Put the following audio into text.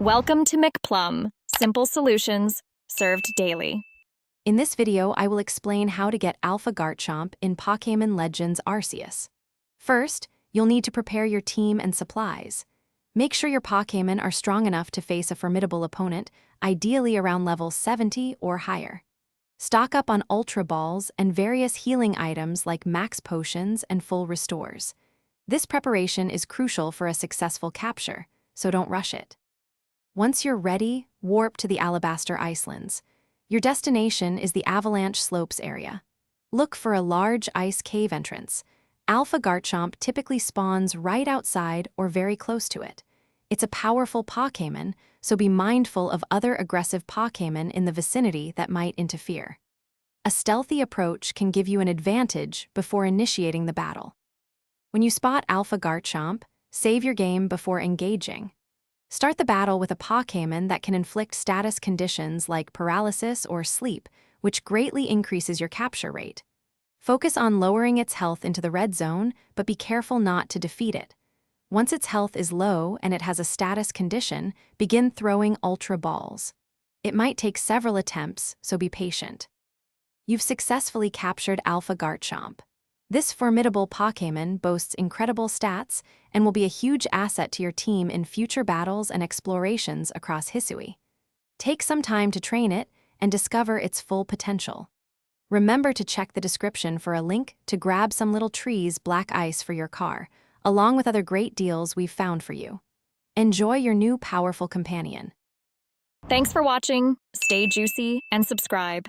Welcome to McPlum, simple solutions served daily. In this video, I will explain how to get Alpha Garchomp in Pokémon Legends Arceus. First, you'll need to prepare your team and supplies. Make sure your Pokémon are strong enough to face a formidable opponent, ideally around level 70 or higher. Stock up on Ultra Balls and various healing items like Max Potions and Full Restores. This preparation is crucial for a successful capture, so don't rush it. Once you're ready, warp to the Alabaster Icelands. Your destination is the Avalanche Slopes area. Look for a large ice cave entrance. Alpha Garchomp typically spawns right outside or very close to it. It's a powerful Pokémon, so be mindful of other aggressive Pokémon in the vicinity that might interfere. A stealthy approach can give you an advantage before initiating the battle. When you spot Alpha Garchomp, save your game before engaging. Start the battle with a Pokémon that can inflict status conditions like paralysis or sleep, which greatly increases your capture rate. Focus on lowering its health into the red zone, but be careful not to defeat it. Once its health is low and it has a status condition, begin throwing Ultra Balls. It might take several attempts, so be patient. You've successfully captured Alpha Garchomp. This formidable Pokémon boasts incredible stats and will be a huge asset to your team in future battles and explorations across Hisui. Take some time to train it and discover its full potential. Remember to check the description for a link to grab some little trees black ice for your car, along with other great deals we've found for you. Enjoy your new powerful companion. Thanks for watching, stay juicy, and subscribe.